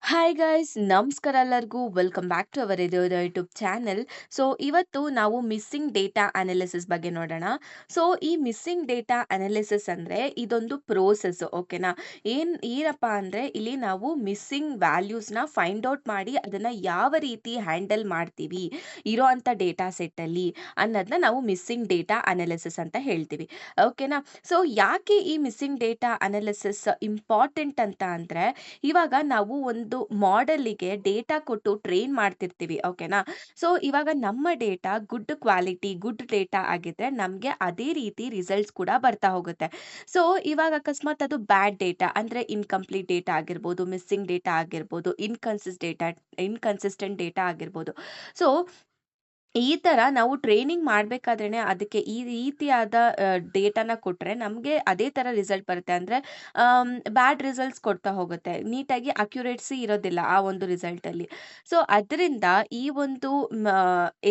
Hi guys ನಮಸ್ಕಾರ ಎಲ್ಲರಿಗೂ welcome back to our ಇದು ಯೂಟ್ಯೂಬ್ ಚಾನೆಲ್. ಸೊ ಇವತ್ತು ನಾವು ಮಿಸ್ಸಿಂಗ್ ಡೇಟಾ ಅನಾಲಿಸಿಸ್ ಬಗ್ಗೆ ನೋಡೋಣ. ಸೊ ಈ ಮಿಸ್ಸಿಂಗ್ ಡೇಟಾ ಅನಾಲಿಸಿಸ್ ಅಂದರೆ ಇದೊಂದು ಪ್ರೋಸೆಸ್, ಓಕೆನಾ. ಏನಪ್ಪ ಅಂದರೆ ಇಲ್ಲಿ ನಾವು ಮಿಸ್ಸಿಂಗ್ ವ್ಯಾಲ್ಯೂಸ್ನ ಫೈಂಡ್ ಔಟ್ ಮಾಡಿ ಅದನ್ನು ಯಾವ ರೀತಿ ಹ್ಯಾಂಡಲ್ ಮಾಡ್ತೀವಿ ಇರೋ ಅಂಥ ಡೇಟಾ ಸೆಟ್ಟಲ್ಲಿ ಅನ್ನೋದನ್ನ ನಾವು ಮಿಸ್ಸಿಂಗ್ ಡೇಟಾ ಅನಾಲಿಸಿಸ್ ಅಂತ ಹೇಳ್ತೀವಿ, ಓಕೆನಾ. ಸೊ ಯಾಕೆ ಈ ಮಿಸ್ಸಿಂಗ್ ಡೇಟಾ ಅನಾಲಿಸಿಸ್ ಇಂಪಾರ್ಟೆಂಟ್ ಅಂತ ಅಂದರೆ, ಇವಾಗ ನಾವು ಒಂದು ಮಾಡೆಲಿಗೆ ಡೇಟಾ ಕೊಟ್ಟು ಟ್ರೈನ್ ಮಾಡ್ತಿರ್ತೀವಿ, ಓಕೆನಾ. ಸೊ ಇವಾಗ ನಮ್ಮ data good quality good data ಆಗಿದ್ರೆ ನಮಗೆ ಅದೇ ರೀತಿ ರಿಸಲ್ಟ್ಸ್ ಕೂಡ ಬರ್ತಾ ಹೋಗುತ್ತೆ. ಸೊ ಇವಾಗ ಅಕಸ್ಮಾತ್ ಅದು ಬ್ಯಾಡ್ ಡೇಟಾ ಅಂದರೆ ಇನ್ಕಂಪ್ಲೀಟ್ ಡೇಟಾ ಆಗಿರ್ಬೋದು, ಮಿಸ್ಸಿಂಗ್ ಡೇಟಾ ಆಗಿರ್ಬೋದು, ಇನ್ಕನ್ಸಿಸ್ಟೆಂಟ್ ಡೇಟಾ ಆಗಿರ್ಬೋದು. ಸೊ ಈ ಥರ ನಾವು ಟ್ರೈನಿಂಗ್ ಮಾಡಬೇಕಾದ್ರೇನೆ ಅದಕ್ಕೆ ಈ ರೀತಿಯಾದ ಡೇಟಾನ ಕೊಟ್ಟರೆ ನಮಗೆ ಅದೇ ಥರ ರಿಸಲ್ಟ್ ಬರುತ್ತೆ. ಅಂದರೆ ಬ್ಯಾಡ್ ರಿಸಲ್ಟ್ಸ್ ಕೊಡ್ತಾ ಹೋಗುತ್ತೆ, ನೀಟಾಗಿ ಅಕ್ಯುರೇಟ್ಸಿ ಇರೋದಿಲ್ಲ ಆ ಒಂದು ರಿಸಲ್ಟಲ್ಲಿ. ಸೊ ಅದರಿಂದ ಈ ಒಂದು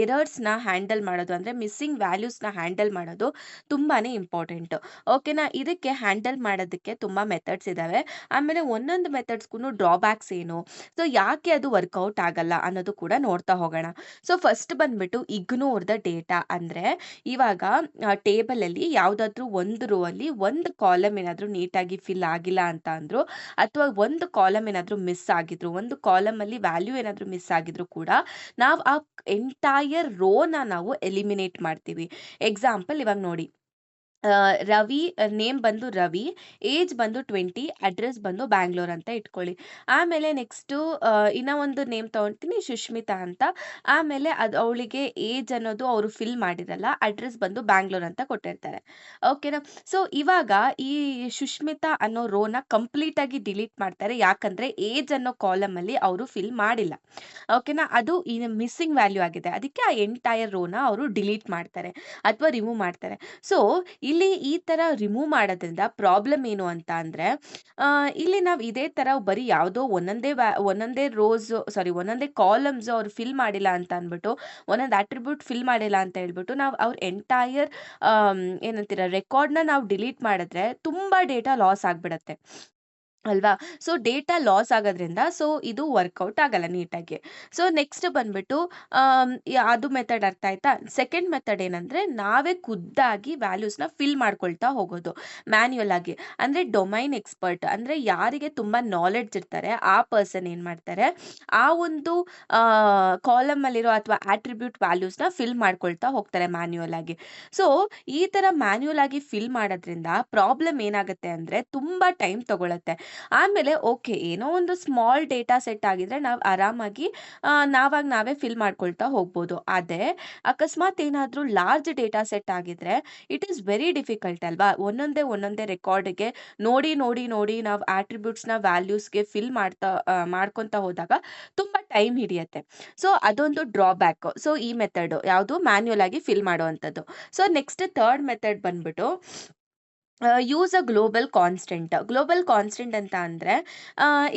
ಎರರ್ಸ್ನ ಹ್ಯಾಂಡಲ್ ಮಾಡೋದು ಅಂದರೆ ಮಿಸ್ಸಿಂಗ್ ವ್ಯಾಲ್ಯೂಸ್ನ ಹ್ಯಾಂಡಲ್ ಮಾಡೋದು ತುಂಬಾ ಇಂಪಾರ್ಟೆಂಟು, ಓಕೆನಾ. ಇದಕ್ಕೆ ಹ್ಯಾಂಡಲ್ ಮಾಡೋದಕ್ಕೆ ತುಂಬ ಮೆಥಡ್ಸ್ ಇದ್ದಾವೆ. ಆಮೇಲೆ ಒಂದೊಂದು ಮೆಥಡ್ಸ್ಗೂ ಡ್ರಾಬ್ಯಾಕ್ಸ್ ಏನು, ಸೊ ಯಾಕೆ ಅದು ವರ್ಕೌಟ್ ಆಗಲ್ಲ ಅನ್ನೋದು ಕೂಡ ನೋಡ್ತಾ ಹೋಗೋಣ. ಸೊ ಫಸ್ಟ್ ಬಂದ್ಬಿಟ್ಟು ಇಗ್ನೋರ್ ದ ಡೇಟಾ ಅಂದರೆ, ಇವಾಗ ಟೇಬಲಲ್ಲಿ ಯಾವುದಾದ್ರೂ ಒಂದು ರೋ ಅಲ್ಲಿ ಒಂದು ಕಾಲಮ್ ಏನಾದರೂ ನೀಟಾಗಿ ಫಿಲ್ ಆಗಿಲ್ಲ ಅಂತ ಅಂದರು, ಅಥವಾ ಒಂದು ಕಾಲಮ್ ಏನಾದರೂ ಮಿಸ್ ಆಗಿದ್ರು, ಒಂದು ಕಾಲಮಲ್ಲಿ ವ್ಯಾಲ್ಯೂ ಏನಾದರೂ ಮಿಸ್ ಆಗಿದ್ರು ಕೂಡ ನಾವು ಆ ಎಂಟೈರ್ ರೋನ ನಾವು ಎಲಿಮಿನೇಟ್ ಮಾಡ್ತೀವಿ. ಎಕ್ಸಾಂಪಲ್ ಇವಾಗ ನೋಡಿ, ರವಿ ನೇಮ್ ಬಂದು ರವಿ, ಏಜ್ ಬಂದು 20, ಅಡ್ರೆಸ್ ಬಂದು ಬ್ಯಾಂಗ್ಳೂರ್ ಅಂತ ಇಟ್ಕೊಳ್ಳಿ. ಆಮೇಲೆ ನೆಕ್ಸ್ಟು ಇನ್ನೂ ಒಂದು ನೇಮ್ ತೊಗೊಳ್ತೀನಿ, ಸುಷ್ಮಿತಾ ಅಂತ. ಆಮೇಲೆ ಅದು ಅವಳಿಗೆ ಏಜ್ ಅನ್ನೋದು ಅವರು ಫಿಲ್ ಮಾಡಿರಲ್ಲ, ಅಡ್ರೆಸ್ ಬಂದು ಬ್ಯಾಂಗ್ಳೂರ್ ಅಂತ ಕೊಟ್ಟಿರ್ತಾರೆ, ಓಕೆನಾ. ಸೊ ಇವಾಗ ಈ ಸುಷ್ಮಿತಾ ಅನ್ನೋ ರೋನ ಕಂಪ್ಲೀಟಾಗಿ ಡಿಲೀಟ್ ಮಾಡ್ತಾರೆ, ಯಾಕಂದರೆ ಏಜ್ ಅನ್ನೋ ಕಾಲಮಲ್ಲಿ ಅವರು ಫಿಲ್ ಮಾಡಿಲ್ಲ, ಓಕೆನಾ. ಅದು ಮಿಸ್ಸಿಂಗ್ ವ್ಯಾಲ್ಯೂ ಆಗಿದೆ, ಅದಕ್ಕೆ ಆ ಎಂಟೈರ್ ರೋನ ಅವರು ಡಿಲೀಟ್ ಮಾಡ್ತಾರೆ ಅಥವಾ ರಿಮೂವ್ ಮಾಡ್ತಾರೆ. ಸೊ ಇಲ್ಲಿ ಈ ಥರ ರಿಮೂವ್ ಮಾಡೋದ್ರಿಂದ ಪ್ರಾಬ್ಲಮ್ ಏನು ಅಂತ ಅಂದರೆ, ಇಲ್ಲಿ ನಾವು ಇದೇ ಥರ ಬರೀ ಯಾವುದೋ ಒಂದೊಂದೇ ಒಂದೊಂದೇ ಕಾಲಮ್ಸ್ ಅವ್ರು ಫಿಲ್ ಮಾಡಿಲ್ಲ ಅಂತ ಅಂದ್ಬಿಟ್ಟು, ಒಂದೊಂದು ಅಟ್ರಿಬ್ಯೂಟ್ ಫಿಲ್ ಮಾಡಿಲ್ಲ ಅಂತ ಹೇಳ್ಬಿಟ್ಟು ನಾವು ಅವ್ರ ಎಂಟೈರ್ ಏನಂತೀರ ರೆಕಾರ್ಡ್ನ ನಾವು ಡಿಲೀಟ್ ಮಾಡಿದ್ರೆ ತುಂಬ ಡೇಟಾ ಲಾಸ್ ಆಗಿಬಿಡತ್ತೆ ಅಲ್ವಾ. ಸೊ ಡೇಟಾ ಲಾಸ್ ಆಗೋದ್ರಿಂದ ಸೊ ಇದು ವರ್ಕೌಟ್ ಆಗಲ್ಲ ನೀಟಾಗಿ. ಸೊ ನೆಕ್ಸ್ಟ್ ಬಂದ್ಬಿಟ್ಟು ಅದು ಮೆಥಡ್ ಅರ್ಥ ಆಯ್ತಾ. ಸೆಕೆಂಡ್ ಮೆಥಡ್ ಏನಂದರೆ, ನಾವೇ ಖುದ್ದಾಗಿ ವ್ಯಾಲ್ಯೂಸ್ನ ಫಿಲ್ ಮಾಡ್ಕೊಳ್ತಾ ಹೋಗೋದು ಮ್ಯಾನ್ಯುಯಲ್ ಆಗಿ. ಅಂದರೆ ಡೊಮೈನ್ ಎಕ್ಸ್ಪರ್ಟ್ ಅಂದರೆ ಯಾರಿಗೆ ತುಂಬ ನಾಲೆಡ್ಜ್ ಇರ್ತಾರೆ ಆ ಪರ್ಸನ್ ಏನು ಮಾಡ್ತಾರೆ, ಆ ಒಂದು ಕಾಲಮಲ್ಲಿರೋ ಅಥವಾ ಆಟ್ರಿಬ್ಯೂಟ್ ವ್ಯಾಲ್ಯೂಸ್ನ ಫಿಲ್ ಮಾಡ್ಕೊಳ್ತಾ ಹೋಗ್ತಾರೆ ಮ್ಯಾನ್ಯುಯಲ್ ಆಗಿ. ಸೊ ಈ ಥರ ಮ್ಯಾನ್ಯುಯಲ್ ಆಗಿ ಫಿಲ್ ಮಾಡೋದ್ರಿಂದ ಪ್ರಾಬ್ಲಮ್ ಏನಾಗುತ್ತೆ ಅಂದರೆ ತುಂಬ ಟೈಮ್ ತಗೊಳುತ್ತೆ. ಆಮೇಲೆ ಓಕೆ, ಏನೋ ಒಂದು ಸ್ಮಾಲ್ ಡೇಟಾ ಸೆಟ್ ಆಗಿದ್ರೆ ನಾವು ಆರಾಮಾಗಿ ನಾವೇ ಫಿಲ್ ಮಾಡ್ಕೊಳ್ತಾ ಹೋಗ್ಬೋದು. ಆದರೆ ಅಕಸ್ಮಾತ್ ಏನಾದರೂ ಲಾರ್ಜ್ ಡೇಟಾ ಸೆಟ್ ಆಗಿದ್ರೆ ಇಟ್ ಈಸ್ ವೆರಿ ಡಿಫಿಕಲ್ಟ್ ಅಲ್ವಾ. ಒಂದೊಂದೇ ರೆಕಾರ್ಡಿಗೆ ನೋಡಿ ನಾವು ಆಟ್ರಿಬ್ಯೂಟ್ಸ್ನ ವ್ಯಾಲ್ಯೂಸ್ಗೆ ಫಿಲ್ ಮಾಡ್ಕೊತಾ ಹೋದಾಗ ತುಂಬ ಟೈಮ್ ಹಿಡಿಯುತ್ತೆ. ಸೊ ಅದೊಂದು ಡ್ರಾಬ್ಯಾಕ್. ಸೊ ಈ ಮೆಥಡ್ ಯಾವುದು, ಮ್ಯಾನ್ಯುಯಲ್ ಆಗಿ ಫಿಲ್ ಮಾಡುವಂಥದ್ದು. ಸೊ ನೆಕ್ಸ್ಟ್ ಥರ್ಡ್ ಮೆಥಡ್ ಬಂದ್ಬಿಟ್ಟು ಯೂಸ್ ಅ ಗ್ಲೋಬಲ್ ಕಾನ್ಸ್ಟೆಂಟ್ ಅಂತ ಅಂದರೆ,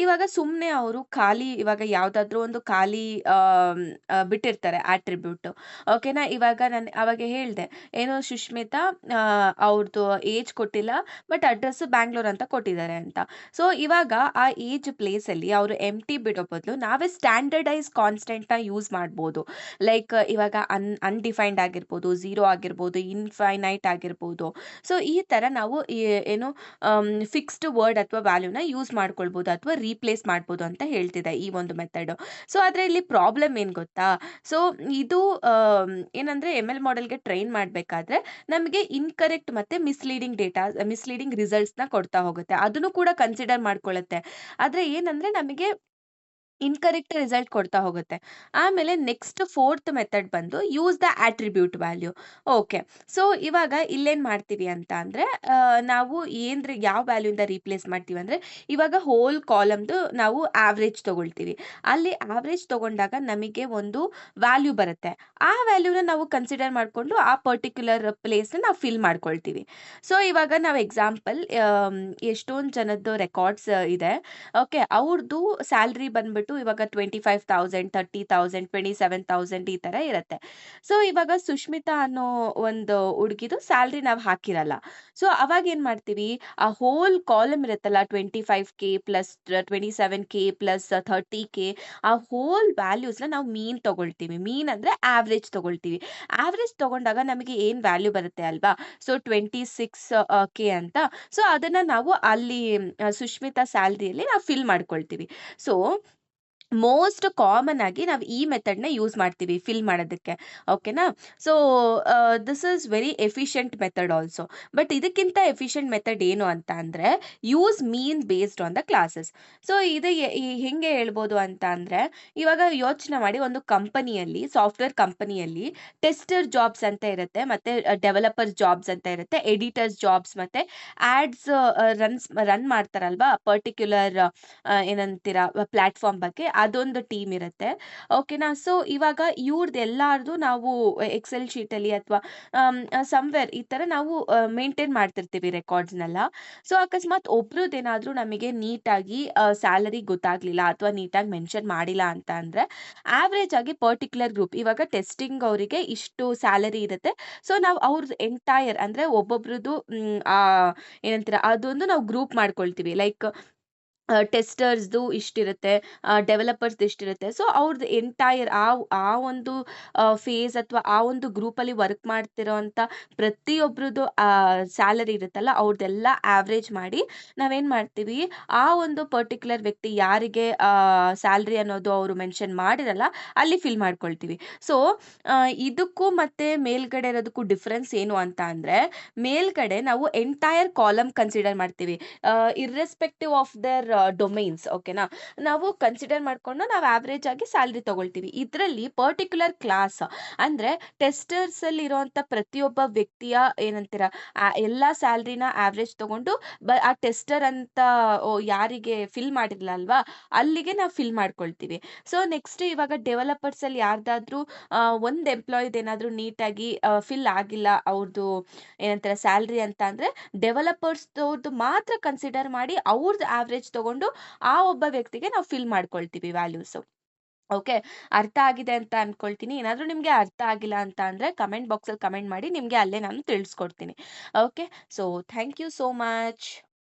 ಇವಾಗ ಸುಮ್ಮನೆ ಅವರು ಖಾಲಿ ಇವಾಗ ಯಾವುದಾದ್ರೂ ಒಂದು ಖಾಲಿ ಬಿಟ್ಟಿರ್ತಾರೆ ಆಟ್ರಿಬ್ಯೂಟು, ಓಕೆನಾ. ಇವಾಗ ನಾನು ಅವಾಗ ಹೇಳಿದೆ ಏನೋ ಸುಷ್ಮಿತಾ ಅವ್ರದ್ದು ಏಜ್ ಕೊಟ್ಟಿಲ್ಲ, ಬಟ್ ಅಡ್ರೆಸ್ಸು ಬ್ಯಾಂಗ್ಳೂರ್ ಅಂತ ಕೊಟ್ಟಿದ್ದಾರೆ ಅಂತ. ಸೊ ಇವಾಗ ಆ ಏಜ್ ಪ್ಲೇಸಲ್ಲಿ ಅವರು ಎಂಟಿ ಬಿಡೋ ಬದಲು ನಾವೇ ಸ್ಟ್ಯಾಂಡರ್ಡೈಸ್ ಕಾನ್ಸ್ಟೆಂಟ್ನ ಯೂಸ್ ಮಾಡ್ಬೋದು. ಲೈಕ್ ಇವಾಗ ಅನ್ಡಿಫೈನ್ಡ್ ಆಗಿರ್ಬೋದು, ಝೀರೋ ಆಗಿರ್ಬೋದು, ಇನ್ಫೈನೈಟ್ ಆಗಿರ್ಬೋದು. ಸೊ ಈ ಥರ ನಾವು ಏನು ಫಿಕ್ಸ್ಡ್ ವರ್ಡ್ ಅಥವಾ ವ್ಯಾಲ್ಯೂನ ಯೂಸ್ ಮಾಡ್ಕೊಳ್ಬೋದು ಅಥವಾ ರೀಪ್ಲೇಸ್ ಮಾಡ್ಬೋದು ಅಂತ ಹೇಳ್ತಿದೆ ಈ ಒಂದು ಮೆಥಡು. ಸೊ ಆದರೆ ಇಲ್ಲಿ ಪ್ರಾಬ್ಲಮ್ ಏನು ಗೊತ್ತಾ, ಸೊ ಇದು ಏನಂದರೆ ML ಮಾಡೆಲ್ಗೆ ಟ್ರೈನ್ ಮಾಡಬೇಕಾದ್ರೆ ನಮಗೆ ಇನ್ಕರೆಕ್ಟ್ ಮತ್ತು ಮಿಸ್ಲೀಡಿಂಗ್ ರಿಸಲ್ಟ್ಸ್ನ ಕೊಡ್ತಾ ಹೋಗುತ್ತೆ, ಅದನ್ನು ಕೂಡ ಕನ್ಸಿಡರ್ ಮಾಡ್ಕೊಳ್ಳುತ್ತೆ. ಆದರೆ ಏನಂದರೆ ನಮಗೆ ಇನ್ಕರೆಕ್ಟ್ ರಿಸಲ್ಟ್ ಕೊಡ್ತಾ ಹೋಗುತ್ತೆ. ಆಮೇಲೆ ನೆಕ್ಸ್ಟ್ ಫೋರ್ತ್ ಮೆಥಡ್ ಬಂದು use the attribute value. Okay, so ಇವಾಗ ಇಲ್ಲೇನು ಮಾಡ್ತೀವಿ ಅಂತ ಅಂದರೆ, ನಾವು ಯಾವ ವ್ಯಾಲ್ಯೂಯಿಂದ ರೀಪ್ಲೇಸ್ ಮಾಡ್ತೀವಿ ಅಂದರೆ, ಇವಾಗ ಹೋಲ್ ಕಾಲಮ್ದು ನಾವು ಆವ್ರೇಜ್ ತೊಗೊಳ್ತೀವಿ. ಅಲ್ಲಿ ಆವ್ರೇಜ್ ತೊಗೊಂಡಾಗ ನಮಗೆ ಒಂದು ವ್ಯಾಲ್ಯೂ ಬರುತ್ತೆ, ಆ ವ್ಯಾಲ್ಯೂನ ನಾವು ಕನ್ಸಿಡರ್ ಮಾಡಿಕೊಂಡು ಆ ಪರ್ಟಿಕ್ಯುಲರ್ ಪ್ಲೇಸ್ನ ನಾವು ಫಿಲ್ ಮಾಡ್ಕೊಳ್ತೀವಿ. ಸೊ ಇವಾಗ ನಾವು ಎಕ್ಸಾಂಪಲ್ ಎಷ್ಟೊಂದು ಜನದ್ದು ರೆಕಾರ್ಡ್ಸ್ ಇದೆ, ಓಕೆ. ಅವ್ರದ್ದು ಸ್ಯಾಲ್ರಿ ಬಂದ್ಬಿಟ್ಟು ಬಂದ್ಬಿಟ್ಟು ಇವಾಗ 25,000, 30,000, 27,000 ಈ ತರ ಇರುತ್ತೆ. ಸೊ ಇವಾಗ ಸುಷ್ಮಿತಾ ಅನ್ನೋ ಒಂದು ಹುಡುಗಿದು ಸ್ಯಾಲರಿ ನಾವು ಹಾಕಿರಲ್ಲ. ಸೊ ಅವಾಗ ಏನ್ ಮಾಡ್ತೀವಿ, ಆ ಹೋಲ್ ಕಾಲಮ್ ಇರುತ್ತಲ್ಲ 25K plus 27K plus 30K, ಆ ಹೋಲ್ ವ್ಯಾಲ್ಯೂಸ್‌ನ ನಾವು ಮೀನ್ ತಗೊಳ್ತೀವಿ. ಮೀನ್ ಅಂದ್ರೆ ಆವರೇಜ್ ತಗೊಳ್ತೀವಿ. ಆವರೇಜ್ ತಗೊಂಡಾಗ ನಮಗೆ ಏನ್ ವ್ಯಾಲ್ಯೂ ಬರುತ್ತೆ ಅಲ್ವಾ? ಸೊ 26K ಅಂತ. ಸೊ ಅದನ್ನ ನಾವು ಅಲ್ಲಿ ಸುಷ್ಮಿತಾ ಸ್ಯಾಲರಿಯಲ್ಲಿ ನಾವು ಫಿಲ್ ಮಾಡ್ಕೊಳ್ತೀವಿ. ಸೊ ಮೋಸ್ಟ್ ಕಾಮನ್ ಆಗಿ ನಾವು ಈ ಮೆಥಡ್‌ನ ಯೂಸ್ ಮಾಡ್ತೀವಿ ಫಿಲ್ ಮಾಡೋದಕ್ಕೆ. ಓಕೆನಾ? So this is very efficient method also. But ಇದಕ್ಕಿಂತ ಎಫಿಷಿಯಂಟ್ ಮೆಥಡ್ ಏನು ಅಂತ ಅಂದ್ರೆ, use mean based on the classes. So ಇದು ಹೆಂಗೆ ಹೇಳ್ಬೋದು ಅಂತ ಅಂದ್ರೆ, ಇವಾಗ ಯೋಚನೆ ಮಾಡಿ, ಒಂದು ಕಂಪನಿಯಲ್ಲಿ, ಸಾಫ್ಟ್‌ವೇರ್ ಕಂಪನಿಯಲ್ಲಿ ಟೆಸ್ಟರ್ ಜಾಬ್ಸ್ ಅಂತ ಇರುತ್ತೆ, ಮತ್ತೆ ಡೆವಲಪರ್ ಜಾಬ್ಸ್ ಅಂತ ಇರುತ್ತೆ, ಎಡಿಟರ್ಸ್ ಜಾಬ್ಸ್, ಮತ್ತೆ ಆಡ್ಸ್ ರನ್ ಮಾಡ್ತಾರಲ್ವಾ ಪರ್ಟಿಕ್ಯುಲರ್ ಏನಂತೀರಾ ಪ್ಲಾಟ್ಫಾರ್ಮ್ ಬಗ್ಗೆ, ಅದೊಂದು ಟೀಮ್ ಇರುತ್ತೆ. ಓಕೆನಾ? ಸೊ ಇವಾಗ ಇವ್ರದ್ದೆಲ್ಲಾರ್ದು ನಾವು ಎಕ್ಸೆಲ್ ಶೀಟಲ್ಲಿ ಅಥವಾ ಸಮ್‌ವೇರ್ ಈ ತರ ನಾವು ಮೇಂಟೈನ್ ಮಾಡ್ತಿರ್ತೀವಿ ರೆಕಾರ್ಡ್ಸ್‌ನೆಲ್ಲ. ಸೊ ಅಕಸ್ಮಾತ್ ಒಬ್ರದ್ದೇನಾದ್ರೂ ನಮಗೆ ನೀಟಾಗಿ ಸ್ಯಾಲರಿ ಗೊತ್ತಾಗ್ಲಿಲ್ಲ ಅಥವಾ ನೀಟಾಗಿ ಮೆನ್ಷನ್ ಮಾಡಿಲ್ಲ ಅಂತ ಅಂದ್ರೆ, ಆವರೇಜ್ ಆಗಿ ಪರ್ಟಿಕ್ಯುಲರ್ ಗ್ರೂಪ್, ಇವಾಗ ಟೆಸ್ಟಿಂಗ್ ಅವರಿಗೆ ಇಷ್ಟು ಸ್ಯಾಲರಿ ಇರುತ್ತೆ. ಸೊ ನಾವು ಅವ್ರದ್ದು ಎಂಟೈರ್ ಅಂದ್ರೆ ಒಬ್ಬೊಬ್ರದ್ದು ಏನಂತೀರಾ ಅದೊಂದು ನಾವು ಗ್ರೂಪ್ ಮಾಡ್ಕೊಳ್ತೀವಿ. ಲೈಕ್ ಟೆಸ್ಟರ್ಸ್‌ದು ಇಷ್ಟಿರುತ್ತೆ, ಡೆವಲಪರ್ಸ್‌ದು ಇಷ್ಟಿರುತ್ತೆ. ಸೊ ಅವ್ರದ್ದು ಎಂಟೈರ್ ಆ ಒಂದು ಫೇಸ್ ಅಥವಾ ಆ ಒಂದು ಗ್ರೂಪಲ್ಲಿ ವರ್ಕ್ ಮಾಡ್ತಿರೋಂಥ ಪ್ರತಿಯೊಬ್ರದ್ದು ಸ್ಯಾಲರಿ ಇರುತ್ತಲ್ಲ, ಅವ್ರದ್ದೆಲ್ಲ ಆವರೇಜ್ ಮಾಡಿ ನಾವೇನ್ ಮಾಡ್ತೀವಿ, ಆ ಒಂದು ಪರ್ಟಿಕ್ಯುಲರ್ ವ್ಯಕ್ತಿ ಯಾರಿಗೆ ಸ್ಯಾಲರಿ ಅನ್ನೋದು ಅವರು ಮೆನ್ಷನ್ ಮಾಡಿರಲ್ಲ, ಅಲ್ಲಿ ಫಿಲ್ ಮಾಡ್ಕೊಳ್ತೀವಿ. ಸೊ ಇದಕ್ಕೂ ಮತ್ತೆ ಮೇಲ್ಗಡೆ ಇರೋದಕ್ಕೂ ಡಿಫರೆನ್ಸ್ ಏನು ಅಂತ ಅಂದ್ರೆ, ಮೇಲ್ಗಡೆ ನಾವು ಎಂಟೈರ್ ಕಾಲಮ್ ಕನ್ಸಿಡರ್ ಮಾಡ್ತೀವಿ. Irrespective of their domains. ಓಕೆನಾ? ನಾವು ಕನ್ಸಿಡರ್ ಮಾಡ್ಕೊಂಡು ನಾವು ಆವರೇಜ್ ಆಗಿ ಸ್ಯಾಲರಿ ತಗೊಳ್ತೀವಿ. ಇದರಲ್ಲಿ ಪರ್ಟಿಕ್ಯುಲರ್ ಕ್ಲಾಸ್ ಅಂದ್ರೆ ಟೆಸ್ಟರ್ಸ್ ಅಲ್ಲಿ ಇರುವಂತ ಪ್ರತಿಯೊಬ್ಬ ವ್ಯಕ್ತಿಯ ಏನಂತೀರಾ ಎಲ್ಲಾ ಸ್ಯಾಲರಿನ ಆವರೇಜ್ ತಗೊಂಡು ಆ ಟೆಸ್ಟರ್ ಅಂತ ಯಾರಿಗೆ ಫಿಲ್ ಮಾಡಿರಲ್ಲ ಅಲ್ವಾ, ಅಲ್ಲಿಗೆ ನಾವು ಫಿಲ್ ಮಾಡ್ಕೊಳ್ತೀವಿ. ಸೊ ನೆಕ್ಸ್ಟ್ ಇವಾಗ ಡೆವಲಪರ್ಸ್ ಅಲ್ಲಿ ಯಾರ್ದಾದ್ರೂ ಒಂದ್ ಎಂಪ್ಲಾಯಿದ್ ಏನಾದ್ರೂ ನೀಟಾಗಿ ಫಿಲ್ ಆಗಿಲ್ಲ ಅವ್ರದ್ದು ಏನಂತಾರೆ ಸ್ಯಾಲರಿ ಅಂತ ಅಂದ್ರೆ, ಡೆವಲಪರ್ಸ್‌ದವ್ರದ್ದು ಮಾತ್ರ ಕನ್ಸಿಡರ್ ಮಾಡಿ ಅವ್ರದ್ದು ಆವರೇಜ್ ತಗೊಂಡು ಆ ಒಬ್ಬ ವ್ಯಕ್ತಿಗೆ ನಾವು ಫಿಲ್ ಮಾಡ್ಕೊಳ್ತೀವಿ ವ್ಯಾಲ್ಯೂಸು. ಓಕೆ. ಅರ್ಥ ಆಗಿದೆ ಅಂತ ಅನ್ಕೊಳ್ತೀನಿ. ಏನಾದ್ರೂ ನಿಮ್ಗೆ ಅರ್ಥ ಆಗಿಲ್ಲ ಅಂತ ಅಂದ್ರೆ ಕಮೆಂಟ್ ಬಾಕ್ಸಲ್ಲಿ ಕಮೆಂಟ್ ಮಾಡಿ. ನಿಮ್ಗೆ ಅಲ್ಲೇ ನಾನು ತಿಳಿಸ್ಕೊಡ್ತೀನಿ. Okay. So thank you so much.